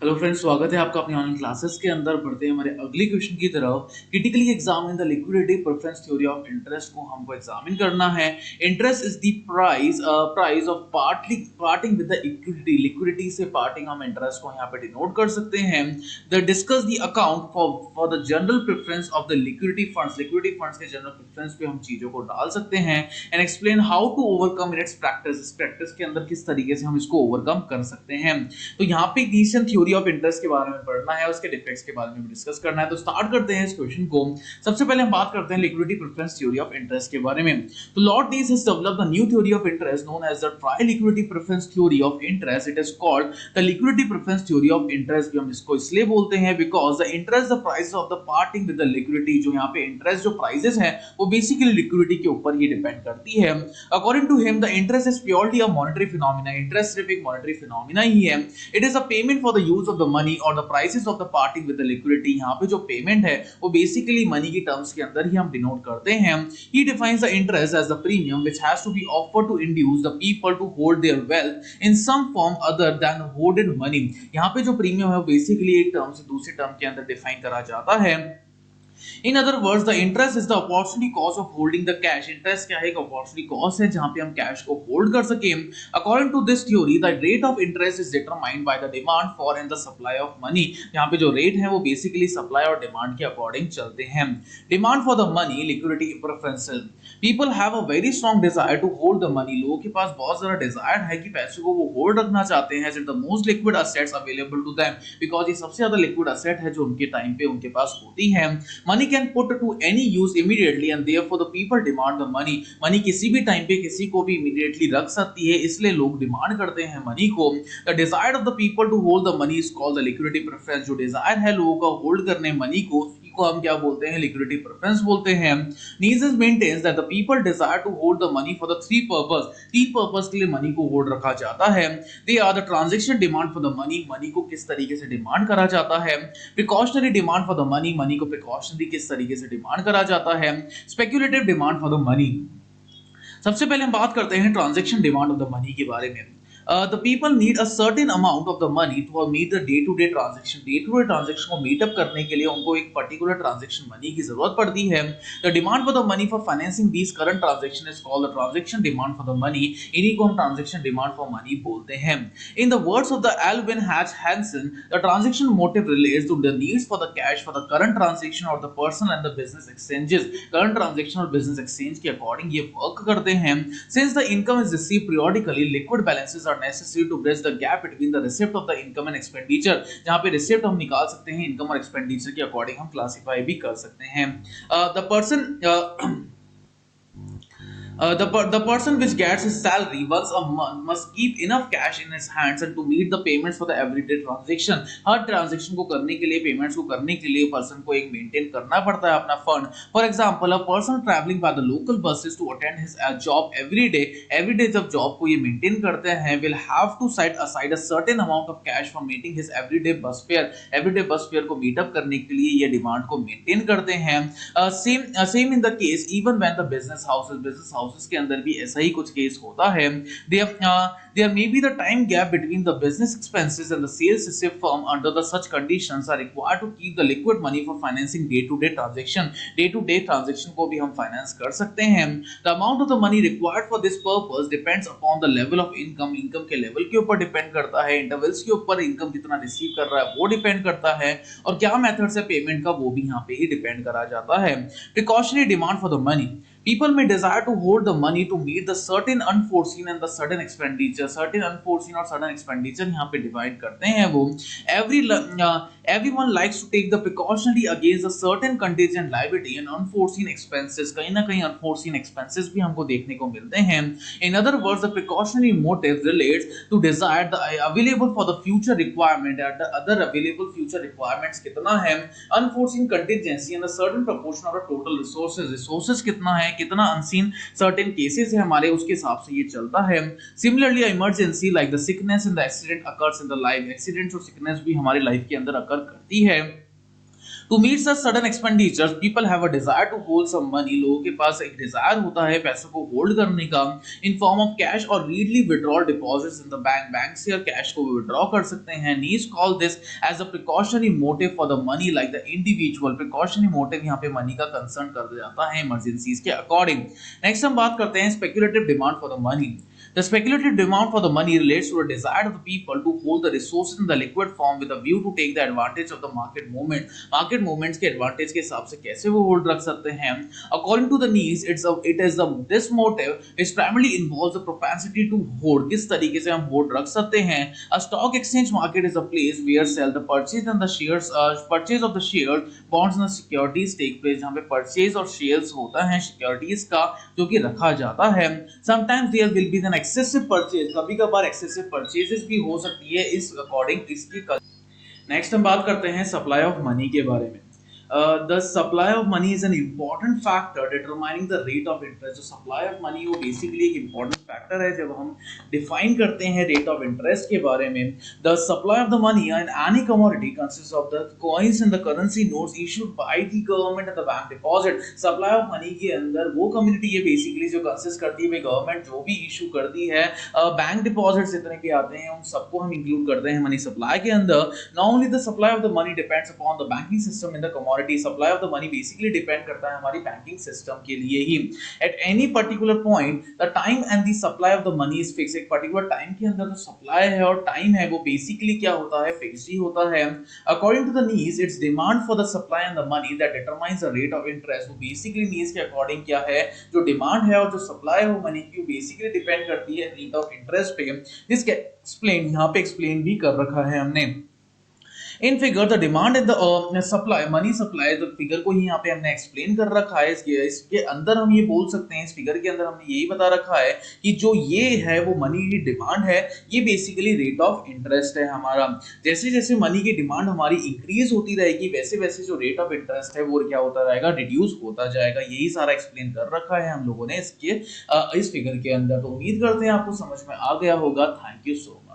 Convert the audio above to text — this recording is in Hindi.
हेलो फ्रेंड्स, स्वागत है आपका अपनी ऑनलाइन क्लासेस के अंदर। बढ़ते हैं हमारे अगले क्वेश्चन की तरफ। Critically examine the liquidity preference theory of interest को हमको एग्जामिन करना है। Interest is the price of parting with the equity. Liquidity से पार्टिंग हम इंटरेस्ट को यहाँ पे डिनोट कर सकते हैं। The discuss the account for the general preference of the liquidity funds. Liquidity funds के जनरल प्रेफरेंस पे हम चीजों को डाल सकते हैं and explain how to overcome its practice. इस प्रैक्टिस के अंदर किस तरीके से हम इसको ओवरकम कर सकते हैं। तो यहाँ पे डिसीजन थ्योरी ऑफ इंटरेस्ट के बारे में पढ़ना है, उसके डिफेक्ट्स के बारे में डिस्कस करना है। तो स्टार्ट करते हैं इस क्वेश्चन को। सबसे पहले हम बात करते हैं liquidity preference theory of interest के बारे में। तो lord Dees has developed the new theory of interest known as the try liquidity preference theory of interest. It is called the liquidity preference theory of interest. भी हम इसको इसलिए बोलते हैं because the interest the price of the parting with the liquidity. जो यहाँ पे इंटरेस्ट जो प्राइसेस है वो बेसिकली लिक्विडिटी के ऊपर ही डिपेंड करती है। According to him the interest is purely a monetary phenomena. Interest सिर्फ एक मॉनेटरी फिनोमेना ही है। It is a payment for the use of the money और the prices of the party with the liquidity. यहाँ पे जो पेमेंट है वो बेसिकली मनी की टर्म्स के अंदर ही हम डिनोट करते हैं। He defines the interest as the premium which has to be offered to induce the people to hold their wealth in some form other than holded money. यहाँ पे जो प्रीमियम है वो बेसिकली एक टर्म से दूसरे टर्म के अंदर डिफाइन करा जाता है। In other words, the interest is the opportunity cost of holding the cash. Interest क्या है? एक opportunity cost है जहाँ पे हम cash को hold कर सके। According to this theory, the rate of interest is determined by the demand for and the supply of money. यहाँ पे जो rate है वो basically supply और demand के according चलते हैं। Demand for the money, liquidity preferences. People have a very strong desire to hold the money. लोगों के पास बहुत ज़्यादा desire है कि पैसे को वो hold रखना चाहते हैं। It's the most liquid assets available to them because ये सबसे ज़्यादा liquid asset है जो उनके time पे उनके पास होती है। Money can put to any use immediately and therefore the people demand the money. Money किसी भी टाइम पे किसी को भी immediately रख सकती है, इसलिए लोग डिमांड करते हैं मनी को। The desire of the people to hold the money is called the liquidity preference. जो डिजायर है लोगों का होल्ड करने मनी को हम क्या बोलते हैं? लिक्विडिटी प्रेफरेंस बोलते हैं। Mises maintains that the people desire to hold the money for the three purpose. तीन पर्पस के लिए मनी को होल्ड रखा जाता है। They are the transaction demand for the money. Money को किस तरीके से डिमांड करा जाता है। Precautionary demand for the money. Money को प्रिकॉशनरी किस तरीके से डिमांड करा जाता है। Speculative demand for the money. सबसे पहले हम बात करते हैं transaction demand of the money के बारे में। The people need a certain amount of the money to meet the day-to-day transaction. Day-to-day transaction को meet up करने के लिए उनको एक particular transaction money की जरूरत पड़ती है। The demand for the money for financing these current transaction is called the transaction demand for the money. इन्हीं को हम transaction demand for money बोलते हैं। In the words of the Alvin Hatch Hansen, the transaction motive relates to the needs for the cash for the current transaction or the personal and the business exchanges. Current transaction और business exchange के according ये work करते हैं। Since the income is received periodically, liquid balances are necessary to bridge the gap between the receipt of the income and expenditure. जहाँ पे receipt हम निकाल सकते हैं income और expenditure के according हम classify भी कर सकते हैं। The person the person which gets his salary once a month must keep enough cash in his hands and to meet the payments for the everyday transaction. Her transaction को करने के लिए, payments को करने के लिए person को एक maintain करना पड़ता है अपना fund. For example, a person traveling by the local buses to attend his job every day जब job को ये maintain करते हैं will have to set aside a certain amount of cash for meeting his everyday bus fare. Everyday bus fare को meet up करने के लिए ये demand को maintain करते हैं। Same in the case even when the business houses के अंदर भी ऐसा ही कुछ केस होता है। There may be the time gap between the business expenses and the sales received from under the such conditions are required to keep the liquid money for financing day-to-day transaction. Day-to-day transaction को भी हम finance कर सकते हैं। The amount of the money required for this purpose depends upon the level of income. Income के level के ऊपर depend करता है, intervals के ऊपर income कितना receive कर रहा है वो depend करता है, और क्या methods है payment का वो भी यहाँ पे ही depend करा जाता है। Precautionary demand for the money. People may desire to hold the money to meet the certain unforeseen and the sudden expenditure. Certain unforeseen और sudden expenditure यहाँ पे divide करते हैं वो। Everyone likes to take the precautionary against a certain contingent liability and unforeseen expenses. कहीं ना कहीं unforeseen expenses भी हमको देखने को मिलते हैं। In other words, the precautionary motive relates to desire the available for the future requirement and the other available future requirements कितना है, unforeseen contingency and a certain proportion of the total resources. Resources कितना है, कितना अनसीन सर्टेन केसेस है हमारे, उसके हिसाब से ये चलता है। Similarly emergency like the sickness and the accident occurs in the life. Accidents और सिकनेस भी हमारी लाइफ के अंदर अकर करती है। To meet such sudden expenditures people have a desire to hold some money. लोगों के पास एक डिजायर होता है पैसों को होल्ड करने का इन फॉर्म ऑफ कैश और readily withdrawal deposits in the bank से कैश को विड्रॉ कर सकते हैं। Needs call this as a precautionary motive for the money like the individual. Precautionary motive यहाँ पे मनी का कंसर्न कर जाता है इमरजेंसीज के अकॉर्डिंग। नेक्स्ट हम बात करते हैं speculative demand for the money. The speculative demand for the money relates to a desire of the people to hold the resources in the liquid form with a view to take the advantage of the market movement. Market movements के advantage के हिसाब से कैसे वो hold रख सकते हैं? According to the needs, this motive which primarily involves the propensity to hold. किस तरीके से हम hold रख सकते हैं? A stock exchange market is a place where sell the purchase and the shares, purchase of the shares, bonds and the securities take place. जहाँ पे purchase और shares होता है securities का जो कि रखा जाता है। Sometimes there will be an excessive purchase, कभी कभार एक्सेसिव परचेजेस भी हो सकती है इस अकॉर्डिंग इसकी। नेक्स्ट हम बात करते हैं सप्लाई ऑफ मनी के बारे में। The supply of money is an important factor determining the rate of interest. जो supply of money वो basically एक important factor है जब हम define करते हैं rate of interest के बारे में। The supply of the money in any commodity consists of the coins and the currency notes issued by the government and the bank deposit. Supply of money के अंदर वो community ये basically जो consist करती है government जो भी issue करती है बैंक deposits इतने के आते हैं उन सबको हम include करते हैं money supply के अंदर। Not only the supply of the money depends upon the banking system in the commodity, supply of the money basically depend करता है हमारी बैंकिंग सिस्टम के लिए ही। At any particular point the time and the supply of the money is fix. एक पर्टिकुलर टाइम के अंदर जो सप्लाई है और टाइम है वो बेसिकली क्या होता है, फिक्स ही होता है। According to the needs its demand for the supply and the money that determines the rate of interest. वो बेसिकली नीड्स के अकॉर्डिंग क्या है, जो डिमांड है और जो सप्लाई है वो मनी की बेसिकली डिपेंड करती है रेट ऑफ इंटरेस्ट पे। जिसके एक्सप्लेन यहाँ पे एक्सप्लेन भी कर रखा है हमने। In figure the demand and the supply, money supply, तो फिगर को ही यहाँ पे हमने एक्सप्लेन कर रखा है। इसके अंदर हम ये बोल सकते हैं, इस फिगर के अंदर हमने यही बता रखा है कि जो ये है वो मनी की डिमांड है, ये बेसिकली रेट ऑफ इंटरेस्ट है हमारा। जैसे जैसे मनी की डिमांड हमारी इंक्रीज होती रहेगी वैसे वैसे जो रेट ऑफ इंटरेस्ट है वो क्या होता रहेगा, रिड्यूस होता जाएगा। यही सारा एक्सप्लेन कर रखा है हम लोगों ने इस फिगर के अंदर। तो उम्मीद करते हैं आपको समझ में आ गया होगा। Thank you so much.